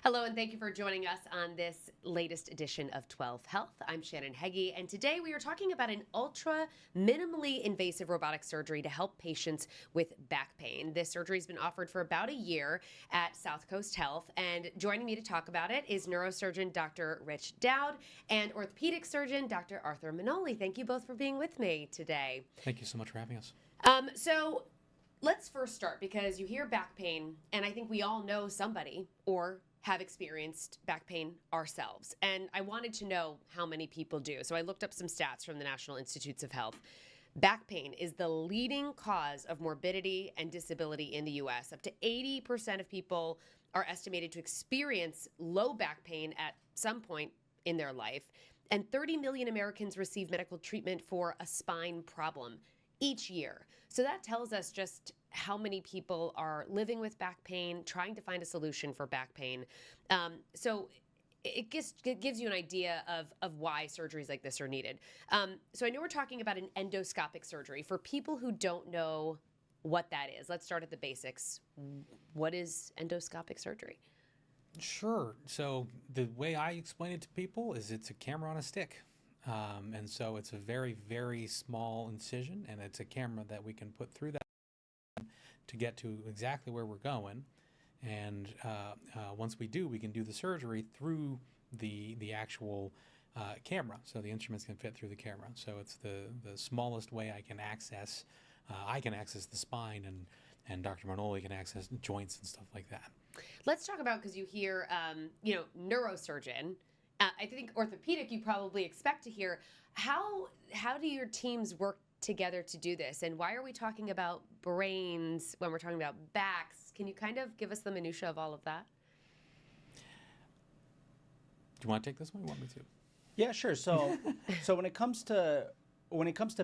Hello, and thank you for joining us on this latest edition of 12 Health. I'm Shannon Hegy, and today we are talking about an ultra minimally invasive robotic surgery to help patients with back pain. This surgery has been offered for about a year at Southcoast Health, and joining me to talk about it is neurosurgeon Dr. Rich Dowd and orthopedic surgeon Dr. Arthur Manoli. Thank you both for being with me today. Thank you so much for having us. So let's first start, because you hear back pain, and I think we all know somebody or have experienced back pain ourselves. And I wanted to know how many people do. So I looked up some stats from the National Institutes of Health. Back pain is the leading cause of morbidity and disability in the U.S. Up to 80% of people are estimated to experience low back pain at some point in their life. And 30 million Americans receive medical treatment for a spine problem each year. So that tells us just how many people are living with back pain, trying to find a solution for back pain. So it gives you an idea of why surgeries like this are needed. So I know we're talking about an endoscopic surgery. For people who don't know what that is, let's start at the basics. What is endoscopic surgery? Sure. So the way I explain it to people is it's a camera on a stick. And so it's a very, very small incision, and it's a camera that we can put through that to get to exactly where we're going. And once we do, we can do the surgery through the actual camera. So the instruments can fit through the camera. So it's the smallest way I can access the spine, and Dr. Manoli can access joints and stuff like that. Let's talk about, because you hear, neurosurgeon. I think orthopedic, you probably expect to hear. How do your teams work together to do this? And why are we talking about brains when we're talking about backs? Can you kind of give us the minutia of all of that? Do you want to take this one? You want me to? Yeah, sure. So when it comes to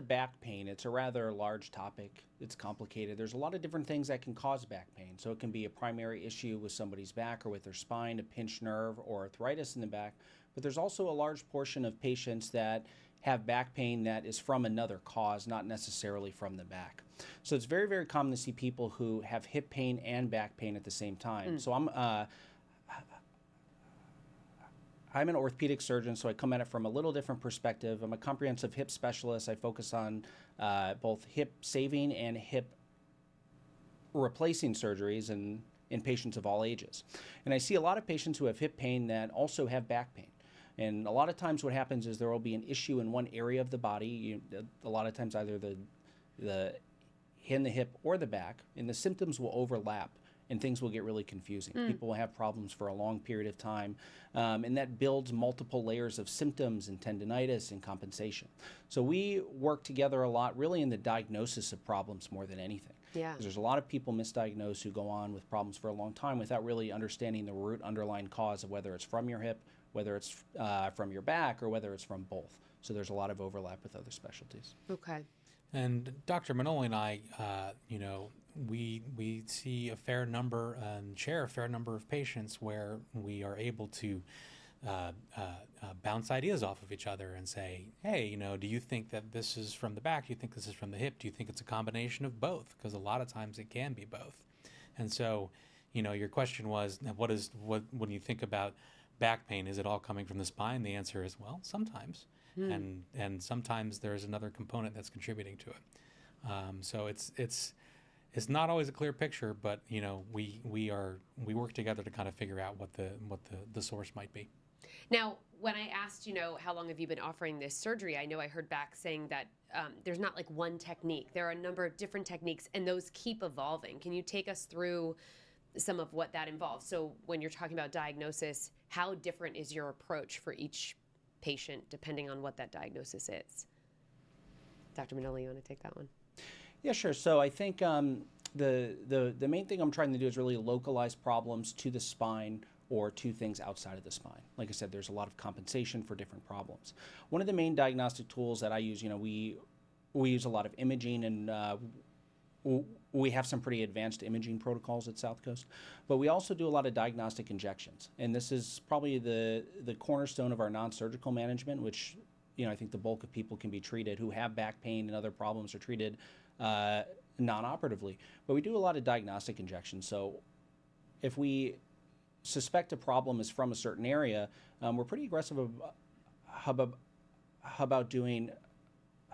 back pain, it's a rather large topic. It's complicated. There's a lot of different things that can cause back pain. So it can be a primary issue with somebody's back or with their spine, a pinched nerve, or arthritis in the back. But there's also a large portion of patients that have back pain that is from another cause, not necessarily from the back. So it's very, very common to see people who have hip pain and back pain at the same time. So I'm an orthopedic surgeon, so I come at it from a little different perspective. I'm a comprehensive hip specialist. I focus on both hip saving and hip replacing surgeries in patients of all ages. And I see a lot of patients who have hip pain that also have back pain. And a lot of times what happens is there will be an issue in one area of the body, a lot of times either in the hip or the back, and the symptoms will overlap and things will get really confusing. People will have problems for a long period of time, and that builds multiple layers of symptoms and tendinitis and compensation. So we work together a lot really in the diagnosis of problems more than anything. Yeah. There's a lot of people misdiagnosed who go on with problems for a long time without really understanding the root underlying cause of whether it's from your hip, whether it's from your back, or whether it's from both. So there's a lot of overlap with other specialties. Okay. And Dr. Manoli and I, we see a fair number and share a fair number of patients where we are able to bounce ideas off of each other and say, hey, do you think that this is from the back? Do you think this is from the hip? Do you think it's a combination of both? Because a lot of times it can be both. And so, your question was, when you think about back pain, is it all coming from the spine? The answer is, well, sometimes. And sometimes there's another component that's contributing to it. So it's not always a clear picture, but we work together to kind of figure out what the source might be. Now, when I asked, how long have you been offering this surgery, I know I heard back saying that there's not like one technique. There are a number of different techniques, and those keep evolving. Can you take us through some of what that involves? So when you're talking about diagnosis, how different is your approach for each patient depending on what that diagnosis is? Dr. Manoli, you want to take that one? Yeah, sure. So I think the main thing I'm trying to do is really localize problems to the spine or to things outside of the spine. Like I said, there's a lot of compensation for different problems. One of the main diagnostic tools that I use, we use a lot of imaging, and we have some pretty advanced imaging protocols at Southcoast, but we also do a lot of diagnostic injections. And this is probably the cornerstone of our non-surgical management, which I think the bulk of people can be treated who have back pain and other problems are treated non-operatively. But we do a lot of diagnostic injections. So suspect a problem is from a certain area, we're pretty aggressive about doing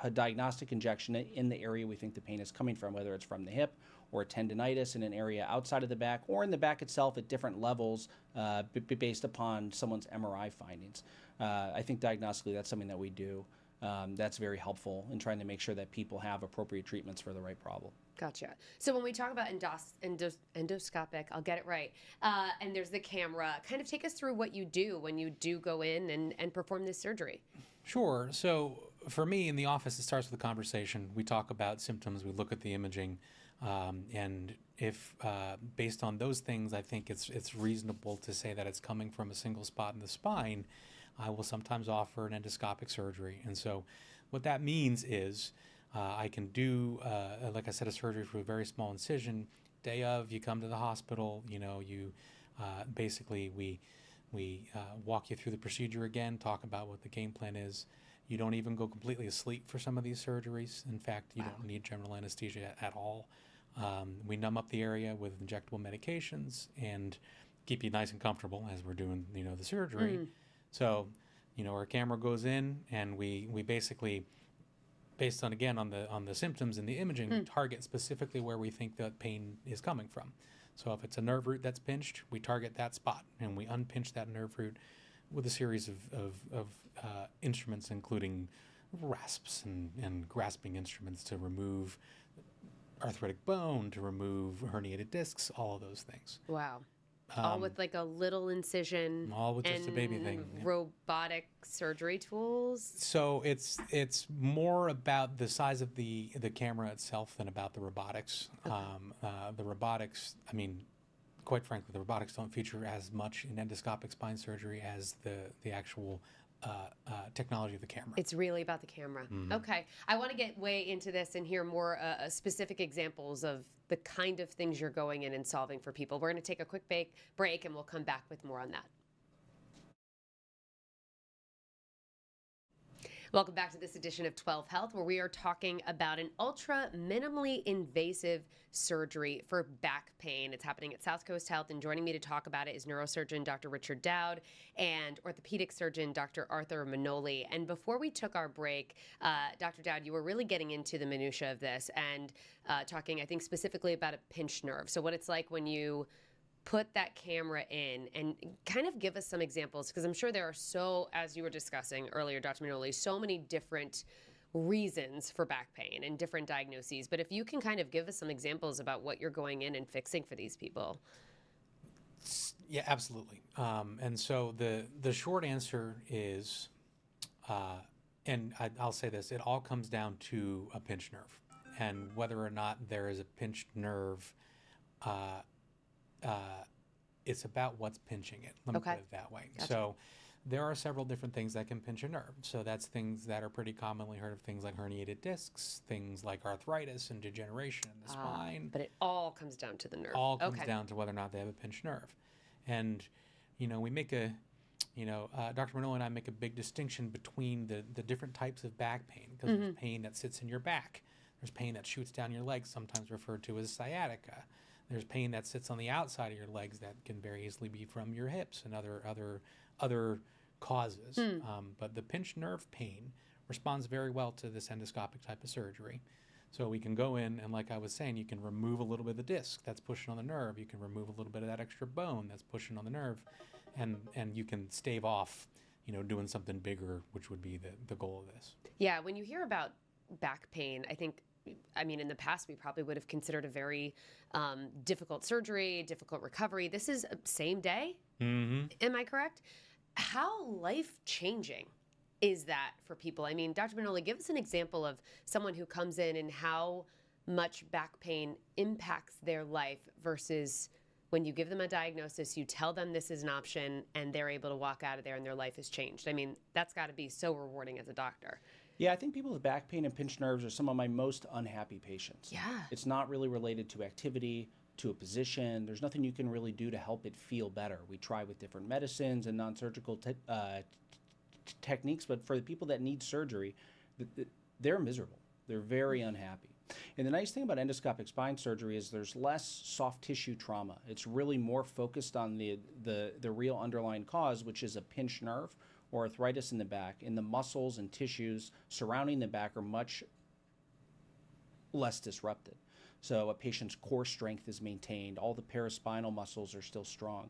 a diagnostic injection in the area we think the pain is coming from, whether it's from the hip or a tendinitis in an area outside of the back or in the back itself at different levels based upon someone's MRI findings. I think diagnostically that's something that we do. That's very helpful in trying to make sure that people have appropriate treatments for the right problem. Gotcha. So when we talk about endoscopic, I'll get it right, and there's the camera, kind of take us through what you do when you do go in and perform this surgery. Sure. So for me in the office, it starts with a conversation. We talk about symptoms, we look at the imaging, and if based on those things, I think it's reasonable to say that it's coming from a single spot in the spine, I will sometimes offer an endoscopic surgery. And so what that means is I can do, like I said, a surgery for a very small incision. Day of, you come to the hospital, you basically we walk you through the procedure again, talk about what the game plan is. You don't even go completely asleep for some of these surgeries. In fact, you don't need general anesthesia at all. We numb up the area with injectable medications and keep you nice and comfortable as we're doing, the surgery. So, our camera goes in and we basically, based on, again, on the symptoms and the imaging, we target specifically where we think that pain is coming from. So if it's a nerve root that's pinched, we target that spot and we unpinch that nerve root with a series of instruments, including rasps and grasping instruments to remove arthritic bone, to remove herniated discs, all of those things. Wow. All with like a little incision. All with just a baby thing. Robotic surgery tools. So it's more about the size of the camera itself than about the robotics. Okay. The robotics, quite frankly, the robotics don't feature as much in endoscopic spine surgery as the actual technology of the camera. It's really about the camera. Okay. I want to get way into this and hear more specific examples of the kind of things you're going in and solving for people. We're going to take a quick break and we'll come back with more on that. Welcome back to this edition of 12 Health, where we are talking about an ultra minimally invasive surgery for back pain. It's happening at Southcoast Health, and joining me to talk about it is neurosurgeon Dr. Richard Dowd and orthopedic surgeon Dr. Arthur Manoli. And before we took our break, Dr. Dowd, you were really getting into the minutia of this and talking, I think, specifically about a pinched nerve. So what it's like when you put that camera in, and kind of give us some examples, because I'm sure there are as you were discussing earlier, Dr. Manoli, so many different reasons for back pain and different diagnoses. But if you can kind of give us some examples about what you're going in and fixing for these people. Yeah, absolutely. And so the short answer is, and I'll say this, it all comes down to a pinched nerve. And whether or not there is a pinched nerve, it's about what's pinching it. Let me put it that way. Gotcha. So there are several different things that can pinch a nerve. So that's things that are pretty commonly heard of, things like herniated discs, things like arthritis and degeneration in the spine. But it all comes down to the nerve. All comes down to whether or not they have a pinched nerve. And, we make Dr. Manoli and I make a big distinction between the different types of back pain, because there's pain that sits in your back. There's pain that shoots down your legs, sometimes referred to as sciatica. There's pain that sits on the outside of your legs that can very easily be from your hips and other causes. But the pinched nerve pain responds very well to this endoscopic type of surgery. So we can go in and, like I was saying, you can remove a little bit of the disc that's pushing on the nerve. You can remove a little bit of that extra bone that's pushing on the nerve, and you can stave off, doing something bigger, which would be the goal of this. Yeah, when you hear about back pain, in the past, we probably would have considered a very difficult surgery, difficult recovery. This is same day. Am I correct? How life-changing is that for people? Dr. Manoli, give us an example of someone who comes in and how much back pain impacts their life versus when you give them a diagnosis, you tell them this is an option, and they're able to walk out of there and their life has changed. That's got to be so rewarding as a doctor. Yeah, I think people with back pain and pinched nerves are some of my most unhappy patients. Yeah. It's not really related to activity, to a position. There's nothing you can really do to help it feel better. We try with different medicines and non-surgical techniques, but for the people that need surgery, they're miserable. They're very unhappy. And the nice thing about endoscopic spine surgery is there's less soft tissue trauma. It's really more focused on the real underlying cause, which is a pinched nerve or arthritis in the back. And the muscles and tissues surrounding the back are much less disrupted. So a patient's core strength is maintained. All the paraspinal muscles are still strong.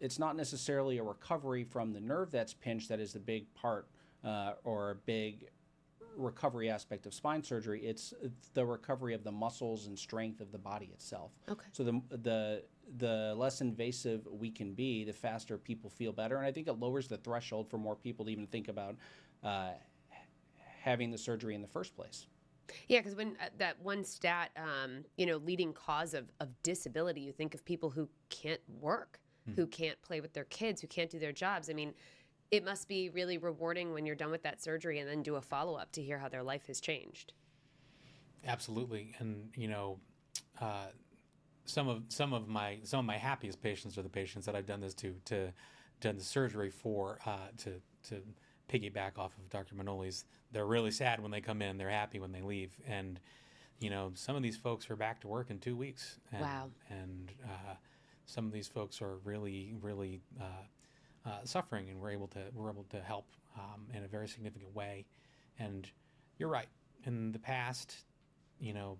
It's not necessarily a recovery from the nerve that's pinched that is the big part or a big recovery aspect of spine surgery. It's the recovery of the muscles and strength of the body itself. Okay. So the less invasive we can be, the faster people feel better. And I think it lowers the threshold for more people to even think about having the surgery in the first place. Yeah, because when that one stat, leading cause of disability, you think of people who can't work, who can't play with their kids, who can't do their jobs. I mean, it must be really rewarding when you're done with that surgery and then do a follow-up to hear how their life has changed. Absolutely. And, some of my happiest patients are the patients that I've done this done the surgery for, to piggyback off of Dr. Manoli's. They're really sad when they come in. They're happy when they leave. And, some of these folks are back to work in 2 weeks. And, Wow. And some of these folks are really, really suffering, and we're able to help in a very significant way. And you're right. In the past,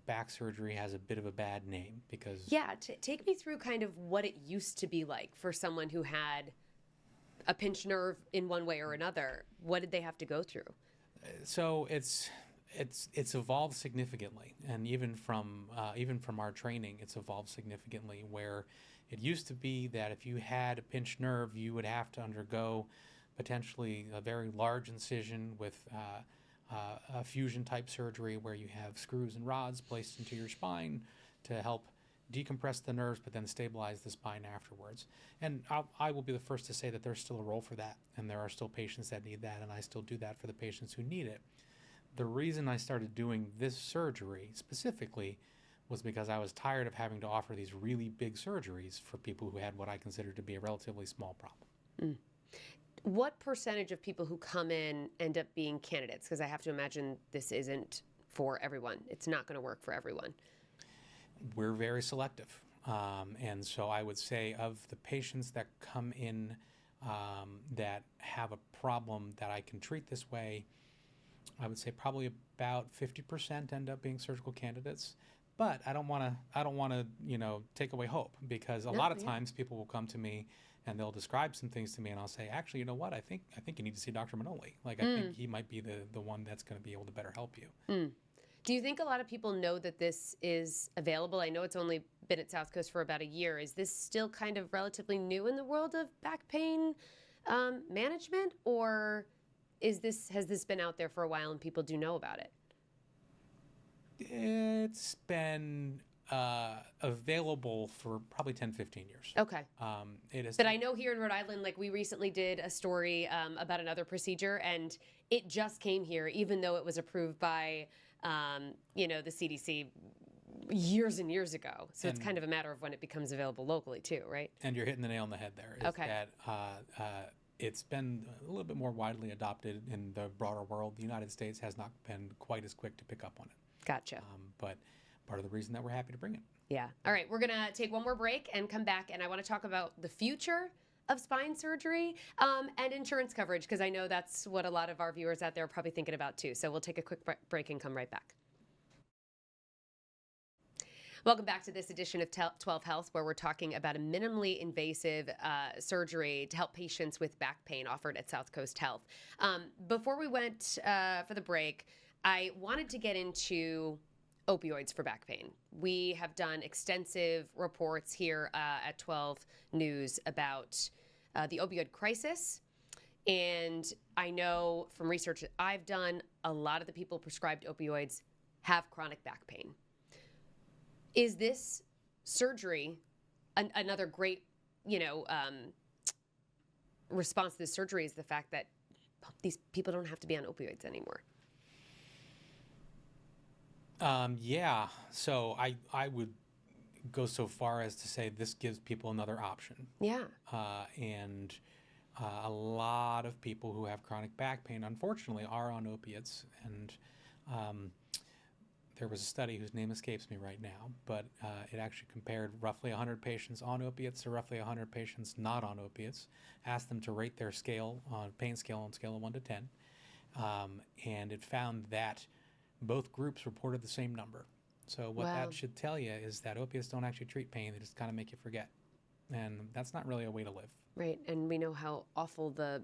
back surgery has a bit of a bad name because... Yeah, take me through kind of what it used to be like for someone who had a pinched nerve in one way or another. What did they have to go through? So it's evolved significantly, and even from our training, it's evolved significantly. Where it used to be that if you had a pinched nerve, you would have to undergo potentially a very large incision with a fusion type surgery, where you have screws and rods placed into your spine to help decompress the nerves, but then stabilize the spine afterwards. And I will be the first to say that there's still a role for that, and there are still patients that need that, and I still do that for the patients who need it. The reason I started doing this surgery specifically was because I was tired of having to offer these really big surgeries for people who had what I consider to be a relatively small problem. What percentage of people who come in end up being candidates? Because I have to imagine this isn't for everyone. It's not going to work for everyone. We're very selective. And so I would say of the patients that come in that have a problem that I can treat this way, I would say probably about 50% end up being surgical candidates. But I don't want to, take away hope, because a lot of times people will come to me and they'll describe some things to me, and I'll say, actually, you know what? I think you need to see Dr. Manoli. I think he might be the one that's going to be able to better help you. Do you think a lot of people know that this is available? I know it's only been at Southcoast for about a year. Is this still kind of relatively new in the world of back pain management, or has this been out there for a while and people do know about it? It's been available for probably 10, 15 years. Okay. It is. But I know here in Rhode Island, we recently did a story about another procedure, and it just came here, even though it was approved by, the CDC years and years ago. So it's kind of a matter of when it becomes available locally too, right? And you're hitting the nail on the head there. Okay. That it's been a little bit more widely adopted in the broader world. The United States has not been quite as quick to pick up on it. Gotcha. But part of the reason that we're happy to bring it. Yeah. All right. We're going to take one more break and come back, and I want to talk about the future of spine surgery and insurance coverage, because I know that's what a lot of our viewers out there are probably thinking about too. So we'll take a quick break and come right back. Welcome back to this edition of 12 Health, where we're talking about a minimally invasive surgery to help patients with back pain offered at Southcoast Health. Before we went for the break, I wanted to get into opioids for back pain. We have done extensive reports here at 12 News about the opioid crisis. And I know from research that I've done, a lot of the people prescribed opioids have chronic back pain. Is this surgery another great, response to this surgery is the fact that these people don't have to be on opioids anymore? Yeah. So I would go so far as to say this gives people another option. Yeah. And a lot of people who have chronic back pain, unfortunately, are on opiates. And there was a study whose name escapes me right now, but it actually compared roughly 100 patients on opiates to roughly 100 patients not on opiates, asked them to rate their scale on pain scale on scale of 1 to 10, and it found that both groups reported the same number. So what Wow. that should tell you is that opiates don't actually treat pain; they just kind of make you forget, and that's not really a way to live. Right, and we know how awful the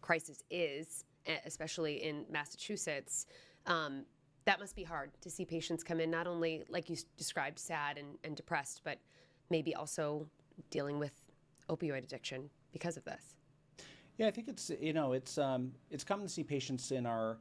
crisis is, especially in Massachusetts. That must be hard to see patients come in, not only, like you described, sad and depressed, but maybe also dealing with opioid addiction because of this. Yeah, I think it's common to see patients in our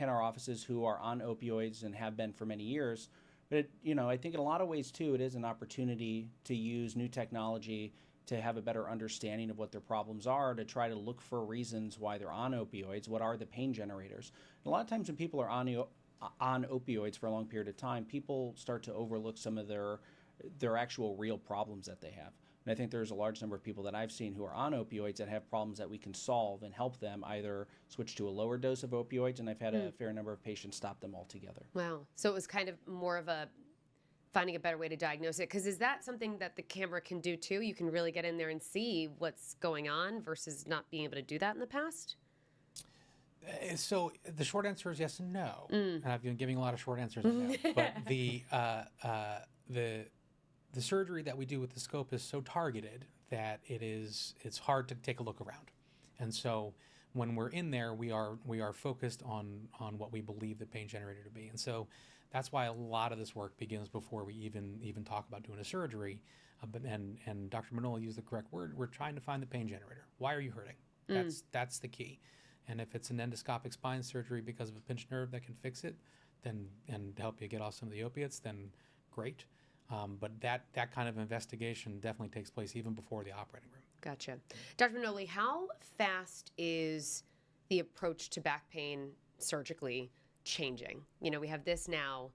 offices who are on opioids and have been for many years. But I think in a lot of ways too, it is an opportunity to use new technology to have a better understanding of what their problems are, to try to look for reasons why they're on opioids. What are the pain generators? And a lot of times when people are on opioids for a long period of time, people start to overlook some of their actual real problems that they have. And I think there's a large number of people that I've seen who are on opioids that have problems that we can solve and help them either switch to a lower dose of opioids, and I've had a fair number of patients stop them altogether. Wow. So it was kind of more of a finding a better way to diagnose it. Because is that something that the camera can do too? You can really get in there and see what's going on versus not being able to do that in the past? So the short answer is yes and no. And I've been giving a lot of short answers on that. But the surgery that we do with the scope is so targeted that it's hard to take a look around. And so when we're in there, we are focused on what we believe the pain generator to be. And so that's why a lot of this work begins before we even talk about doing a surgery. And Dr. Manoli used the correct word. We're trying to find the pain generator. Why are you hurting? That's the key. And if it's an endoscopic spine surgery because of a pinched nerve that can fix it, then and help you get off some of the opiates, then great. But that kind of investigation definitely takes place even before the operating room. Gotcha. Dr. Manoli, how fast is the approach to back pain surgically changing? We have this now.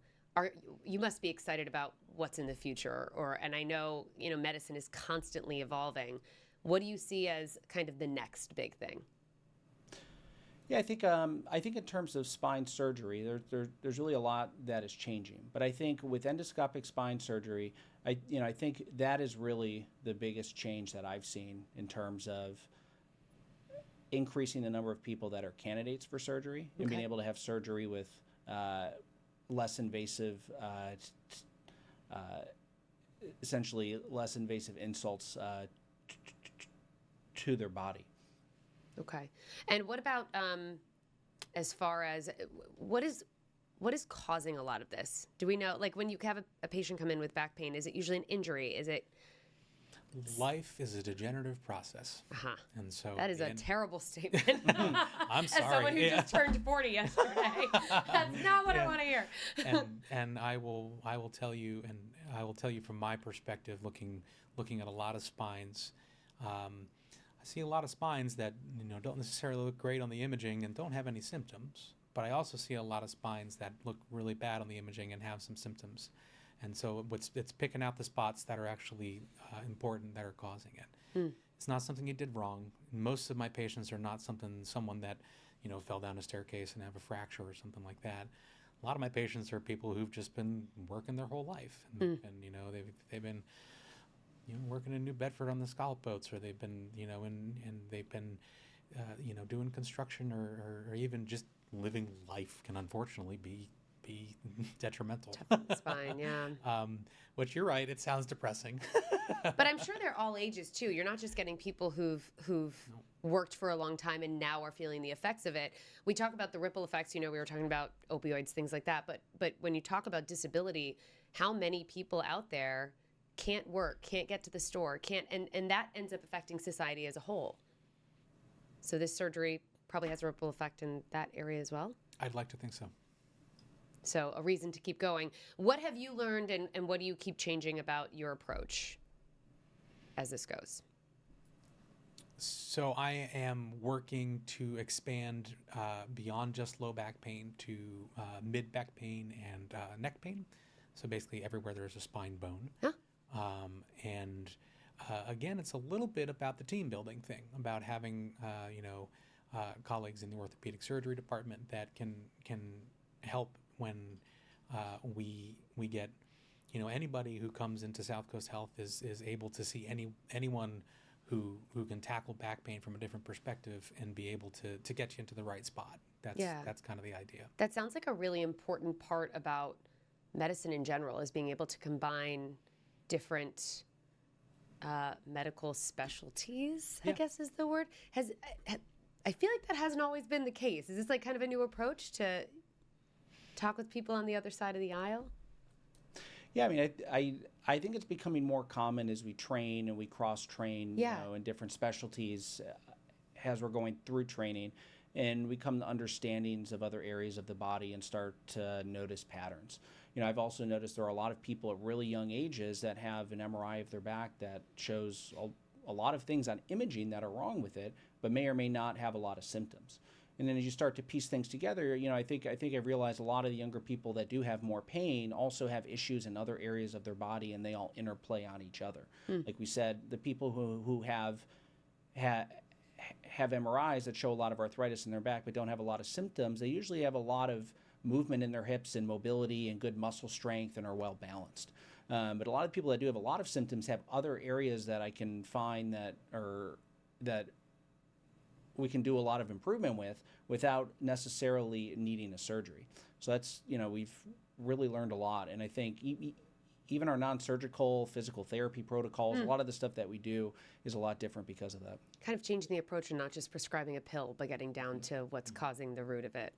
You must be excited about what's in the future, and I know, medicine is constantly evolving. What do you see as kind of the next big thing? Yeah, I think in terms of spine surgery, there's really a lot that is changing. But I think with endoscopic spine surgery, I think that is really the biggest change that I've seen in terms of increasing the number of people that are candidates for surgery and being able to have surgery with less invasive, essentially less invasive insults to their body. Okay. And what about as far as what is causing a lot of this? Do we know, like when you have a patient come in with back pain, is it usually an injury? Is it? Life is a degenerative process. Uh-huh. And so that is a terrible statement. I'm sorry. As someone who just turned 40 yesterday. That's not what I want to hear. and I will tell you, and I will tell you from my perspective, looking at a lot of spines, I see a lot of spines that don't necessarily look great on the imaging and don't have any symptoms, but I also see a lot of spines that look really bad on the imaging and have some symptoms. And so it's picking out the spots that are actually important that are causing it. It's not something you did wrong. Most of my patients are not someone that fell down a staircase and have a fracture or something like that. A lot of my patients are people who've just been working their whole life, and they've been working in New Bedford on the scallop boats, or they've been, they've been, doing construction, or even just living life can unfortunately be detrimental. Tough on the spine, yeah. Which you're right, it sounds depressing. But I'm sure they're all ages too. You're not just getting people who've worked for a long time and now are feeling the effects of it. We talk about the ripple effects. We were talking about opioids, things like that. But when you talk about disability, how many people out there can't work, can't get to the store, and that ends up affecting society as a whole. So this surgery probably has a ripple effect in that area as well? I'd like to think so. So a reason to keep going. What have you learned, and what do you keep changing about your approach as this goes? So I am working to expand beyond just low back pain to mid back pain and neck pain. So basically everywhere there's a spine bone. Huh? Again, it's a little bit about the team building thing, about having colleagues in the orthopedic surgery department that can help when we get, anybody who comes into Southcoast Health is able to see anyone who can tackle back pain from a different perspective and be able to get you into the right spot. That's kind of the idea. That sounds like a really important part about medicine in general, is being able to combine different medical specialties, I guess is the word. I feel like that hasn't always been the case. Is this like kind of a new approach to talk with people on the other side of the aisle? Yeah, I mean, I think it's becoming more common as we train and we cross-train, in different specialties as we're going through training, and we come to understandings of other areas of the body and start to notice patterns. I've also noticed there are a lot of people at really young ages that have an MRI of their back that shows a lot of things on imaging that are wrong with it, but may or may not have a lot of symptoms. And then as you start to piece things together, I think I've realized a lot of the younger people that do have more pain also have issues in other areas of their body, and they all interplay on each other. Like we said, the people who have MRIs that show a lot of arthritis in their back but don't have a lot of symptoms, they usually have a lot of movement in their hips and mobility and good muscle strength and are well balanced. But a lot of people that do have a lot of symptoms have other areas that I can find that we can do a lot of improvement with without necessarily needing a surgery. So that's, we've really learned a lot. And I think even our non-surgical physical therapy protocols, a lot of the stuff that we do is a lot different because of that. Kind of changing the approach and not just prescribing a pill, but getting down to what's causing the root of it.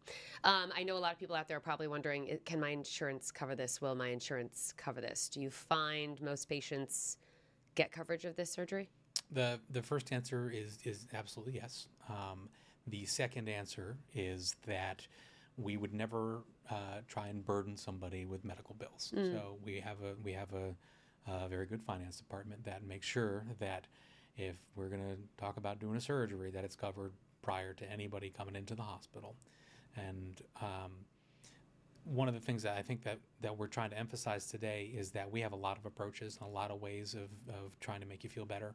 I know a lot of people out there are probably wondering, can my insurance cover this? Will my insurance cover this? Do you find most patients get coverage of this surgery? The first answer is absolutely yes. The second answer is that we would never try and burden somebody with medical bills. So we have a very good finance department that makes sure that if we're going to talk about doing a surgery, that it's covered prior to anybody coming into the hospital. And one of the things that I think that we're trying to emphasize today is that we have a lot of approaches and a lot of ways of trying to make you feel better.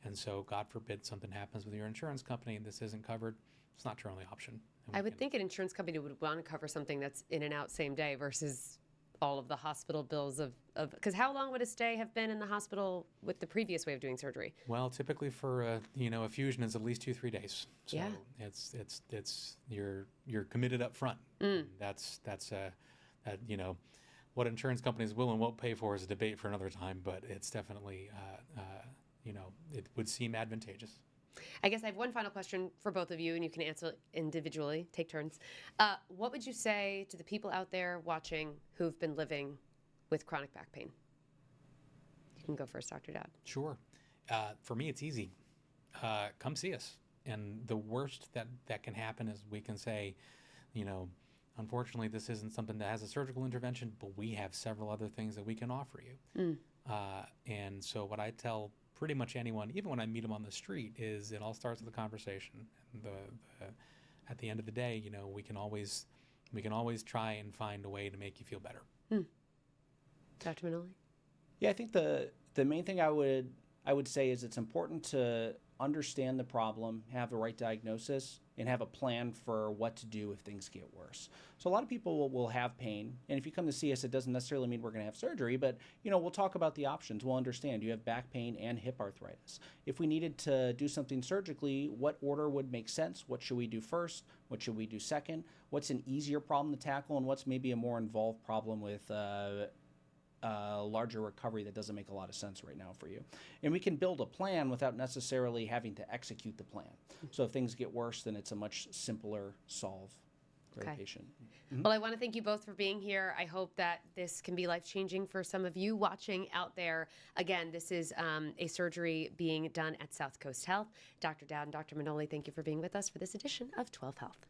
And so, God forbid something happens with your insurance company and this isn't covered, it's not your only option. I would think an insurance company would want to cover something that's in and out same day versus all of the hospital bills because how long would a stay have been in the hospital with the previous way of doing surgery? Well, typically for a fusion is at least 2-3 days. So it's you're committed up front. That's what insurance companies will and won't pay for is a debate for another time, but it's definitely it would seem advantageous. I guess I have one final question for both of you, and you can answer individually, take turns. What would you say to the people out there watching who've been living with chronic back pain? You can go first, Dr. Dowd. Sure. For me, it's easy. Come see us. And the worst that can happen is we can say, unfortunately, this isn't something that has a surgical intervention, but we have several other things that we can offer you. And so what I tell pretty much anyone, even when I meet them on the street, is it all starts with a conversation. And at the end of the day, we can always try and find a way to make you feel better. Dr. Manoli? Yeah, I think the main thing I would say is it's important to understand the problem, have the right diagnosis, and have a plan for what to do if things get worse. So a lot of people will have pain, and if you come to see us, it doesn't necessarily mean we're going to have surgery, but we'll talk about the options. We'll understand you have back pain and hip arthritis. If we needed to do something surgically, what order would make sense? What should we do first? What should we do second? What's an easier problem to tackle, and what's maybe a more involved problem with larger recovery that doesn't make a lot of sense right now for you. And we can build a plan without necessarily having to execute the plan. So if things get worse, then it's a much simpler solve for the patient. Well, I want to thank you both for being here. I hope that this can be life-changing for some of you watching out there. Again, this is a surgery being done at Southcoast Health. Dr. Dowd and Dr. Manoli, thank you for being with us for this edition of 12 Health.